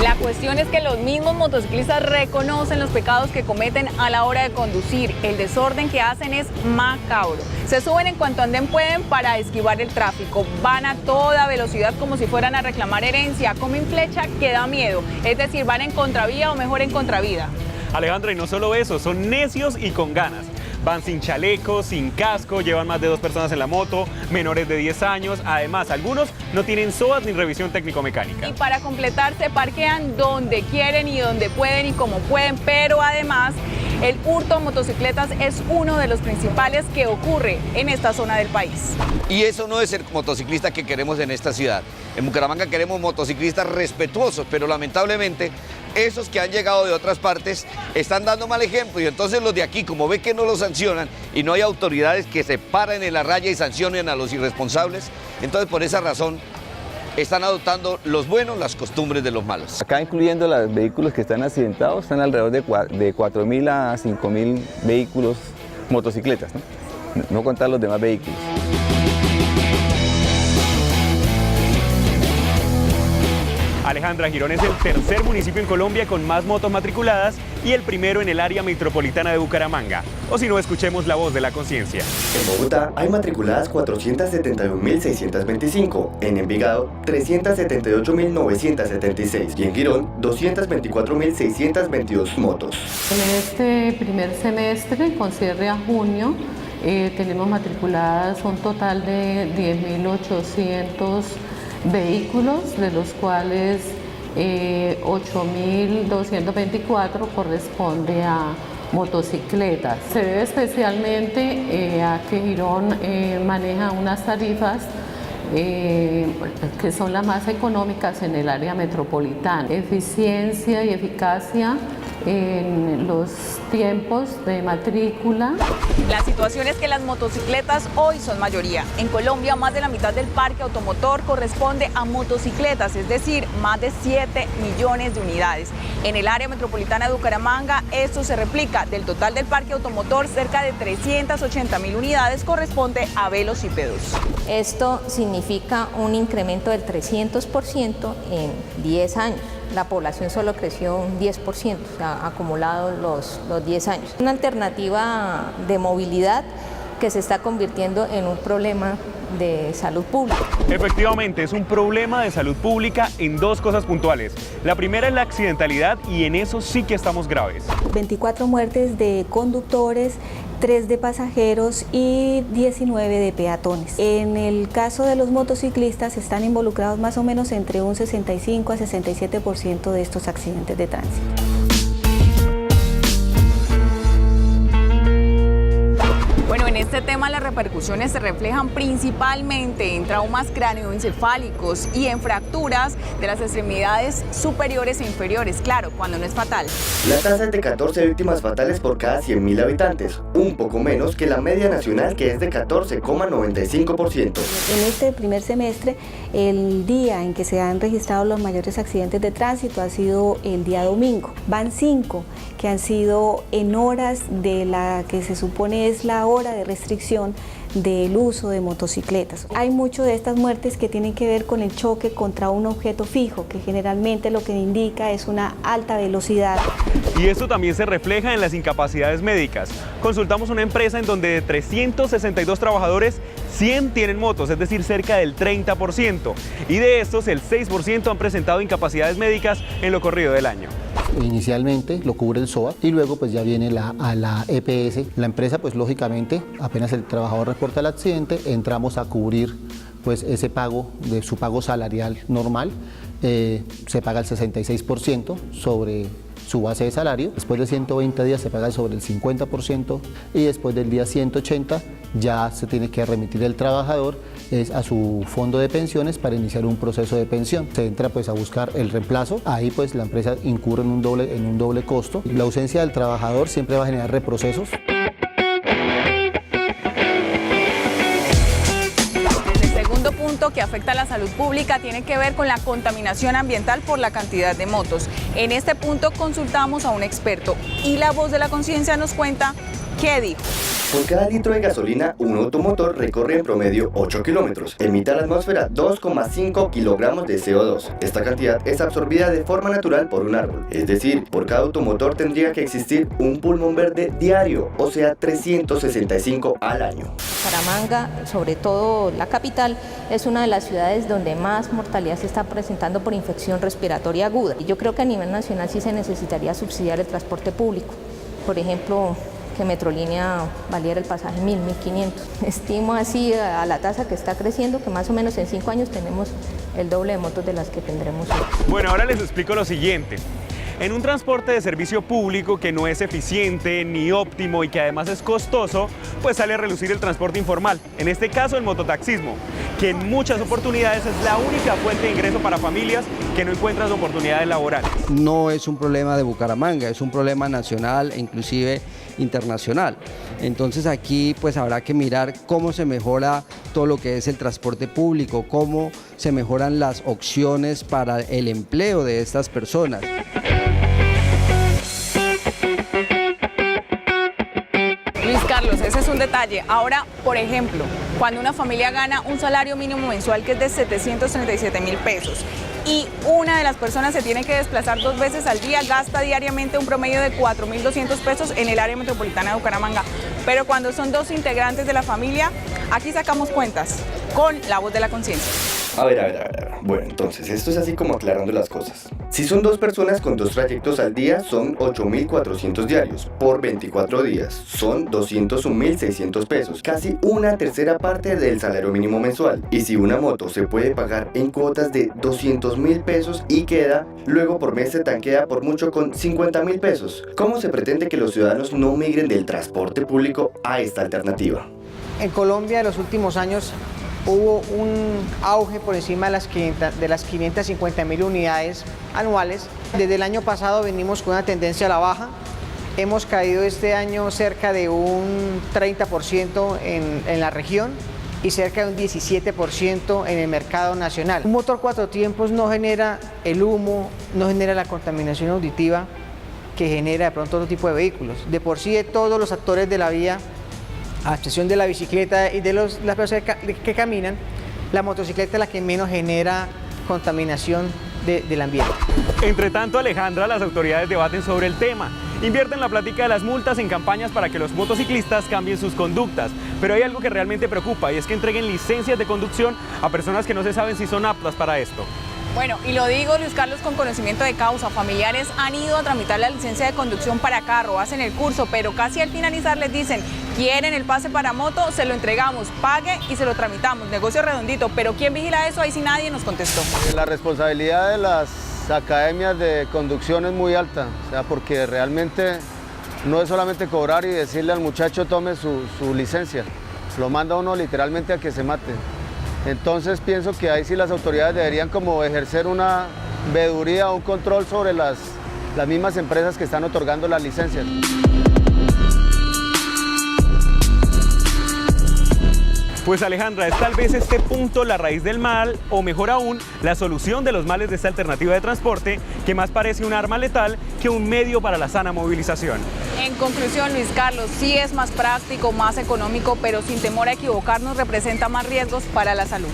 La cuestión es que los mismos motociclistas reconocen los pecados que cometen a la hora de conducir. El desorden que hacen es macabro. Se suben en cuanto anden pueden para esquivar el tráfico. Van a toda velocidad como si fueran a reclamar herencia. Comen flecha que da miedo. Es decir, van en contravía o mejor en contravía. Alejandra, y no solo eso, son necios y con ganas. Van sin chaleco, sin casco, llevan más de 2 personas en la moto, menores de 10 años. Además, algunos no tienen SOAT ni revisión técnico-mecánica. Y para completar, se parquean donde quieren y donde pueden y como pueden. Pero además, el hurto a motocicletas es uno de los principales que ocurre en esta zona del país. Y eso no es el motociclista que queremos en esta ciudad. En Bucaramanga queremos motociclistas respetuosos, pero lamentablemente esos que han llegado de otras partes están dando mal ejemplo y entonces los de aquí, como ven que no los sancionan y no hay autoridades que se paren en la raya y sancionen a los irresponsables, entonces por esa razón están adoptando los buenos las costumbres de los malos. Acá, incluyendo los vehículos que están accidentados, están alrededor de 4.000 a 5.000 vehículos, motocicletas, no contar los demás vehículos. Alejandra, Girón es el tercer municipio en Colombia con más motos matriculadas y el primero en el área metropolitana de Bucaramanga. O si no, escuchemos la voz de la conciencia. En Bogotá hay matriculadas 471.625, en Envigado 378.976 y en Girón 224.622 motos. En este primer semestre, con cierre a junio, tenemos matriculadas un total de 10.800 vehículos, de los cuales 8.224 corresponde a motocicletas. Se debe especialmente a que Girón maneja unas tarifas que son las más económicas en el área metropolitana. Eficiencia y eficacia en los tiempos de matrícula. La situación es que las motocicletas hoy son mayoría. En Colombia, más de la mitad del parque automotor corresponde a motocicletas, es decir, más de 7 millones de unidades. En el área metropolitana de Bucaramanga, esto se replica. Del total del parque automotor, cerca de 380.000 unidades corresponde a velocípedos. Esto significa un incremento del 300% en 10 años. La población solo creció un 10%, o sea, acumulado los 10 años. Una alternativa de movilidad que se está convirtiendo en un problema de salud pública. Efectivamente, es un problema de salud pública en dos cosas puntuales. La primera es la accidentalidad y en eso sí que estamos graves. 24 muertes de conductores, 3 de pasajeros y 19 de peatones. En el caso de los motociclistas están involucrados más o menos entre un 65 a 67% de estos accidentes de tránsito. Bueno, en este tema las repercusiones se reflejan principalmente en traumas cráneoencefálicos y en fracturas de las extremidades superiores e inferiores, claro, cuando no es fatal. La tasa es de 14 víctimas fatales por cada 100.000 habitantes, un poco menos que la media nacional, que es de 14,95%. En este primer semestre, el día en que se han registrado los mayores accidentes de tránsito ha sido el día domingo. Van 5 que han sido en horas de la que se supone es la hora de restricción del uso de motocicletas. Hay muchas de estas muertes que tienen que ver con el choque contra un objeto fijo, que generalmente lo que indica es una alta velocidad. Y esto también se refleja en las incapacidades médicas. Consultamos una empresa en donde de 362 trabajadores, 100 tienen motos, es decir, cerca del 30%. Y de estos, el 6% han presentado incapacidades médicas en lo corrido del año. Inicialmente lo cubre el SOAT y luego pues ya viene a la EPS. La empresa pues lógicamente, apenas el trabajador reporta el accidente, entramos a cubrir pues ese pago, de su pago salarial normal, se paga el 66% sobre su base de salario. Después de 120 días se paga sobre el 50% y después del día 180 ya se tiene que remitir el trabajador a su fondo de pensiones para iniciar un proceso de pensión. Se entra pues a buscar el reemplazo, ahí pues la empresa incurre en un doble costo. La ausencia del trabajador siempre va a generar reprocesos. El segundo punto que afecta a la salud pública tiene que ver con la contaminación ambiental por la cantidad de motos. En este punto consultamos a un experto y La Voz de la Conciencia nos cuenta qué dijo. Por cada litro de gasolina, un automotor recorre en promedio 8 kilómetros. Emite a la atmósfera 2,5 kilogramos de CO2. Esta cantidad es absorbida de forma natural por un árbol. Es decir, por cada automotor tendría que existir un pulmón verde diario, o sea, 365 al año. Bucaramanga, sobre todo la capital, es una de las ciudades donde más mortalidad se está presentando por infección respiratoria aguda. Y yo creo que a nivel nacional sí se necesitaría subsidiar el transporte público. Por ejemplo, que Metrolínea valiera el pasaje 1.000, 1.500. Estimo así a la tasa que está creciendo, que más o menos en 5 años tenemos el doble de motos de las que tendremos hoy. Bueno, ahora les explico lo siguiente. En un transporte de servicio público que no es eficiente ni óptimo y que además es costoso, pues sale a relucir el transporte informal, en este caso el mototaxismo, que en muchas oportunidades es la única fuente de ingreso para familias que no encuentran oportunidades laborales. No es un problema de Bucaramanga, es un problema nacional e inclusive internacional. Entonces aquí pues habrá que mirar cómo se mejora todo lo que es el transporte público, cómo se mejoran las opciones para el empleo de estas personas. Luis Carlos, ese es un detalle. Ahora, por ejemplo, cuando una familia gana un salario mínimo mensual que es de 737.000 pesos y una de las personas se tiene que desplazar 2 veces al día, gasta diariamente un promedio de 4.200 pesos en el área metropolitana de Bucaramanga. Pero cuando son 2 integrantes de la familia, aquí sacamos cuentas con La Voz de la Conciencia. A ver. Bueno, entonces, esto es así como aclarando las cosas. Si son 2 personas con 2 trayectos al día, son 8.400 diarios. Por 24 días, son 201.600 pesos. Casi una tercera parte del salario mínimo mensual. Y si una moto se puede pagar en cuotas de 200.000 pesos y queda, luego por mes se tanquea por mucho con 50.000 pesos. ¿Cómo se pretende que los ciudadanos no migren del transporte público a esta alternativa? En Colombia, en los últimos años, hubo un auge por encima de las 550.000 unidades anuales. Desde el año pasado venimos con una tendencia a la baja. Hemos caído este año cerca de un 30% en la región y cerca de un 17% en el mercado nacional. Un motor 4 tiempos no genera el humo, no genera la contaminación auditiva que genera de pronto otro tipo de vehículos. De por sí, de todos los actores de la vía, a excepción de la bicicleta y de las personas que caminan, la motocicleta es la que menos genera contaminación del ambiente. Entre tanto, Alejandra, las autoridades debaten sobre el tema. Invierten la plática de las multas en campañas para que los motociclistas cambien sus conductas. Pero hay algo que realmente preocupa y es que entreguen licencias de conducción a personas que no se saben si son aptas para esto. Bueno, y lo digo, Luis Carlos, con conocimiento de causa. Familiares han ido a tramitar la licencia de conducción para carro, hacen el curso, pero casi al finalizar les dicen, ¿quieren el pase para moto? Se lo entregamos, pague y se lo tramitamos. Negocio redondito, pero ¿quién vigila eso? Ahí sí nadie nos contestó. La responsabilidad de las academias de conducción es muy alta, o sea, porque realmente no es solamente cobrar y decirle al muchacho tome su licencia, lo manda uno literalmente a que se mate. Entonces pienso que ahí sí las autoridades deberían como ejercer una veeduría o un control sobre las mismas empresas que están otorgando las licencias. Pues Alejandra, ¿es tal vez este punto la raíz del mal o mejor aún la solución de los males de esta alternativa de transporte que más parece un arma letal que un medio para la sana movilización? En conclusión, Luis Carlos, sí es más práctico, más económico, pero sin temor a equivocarnos representa más riesgos para la salud.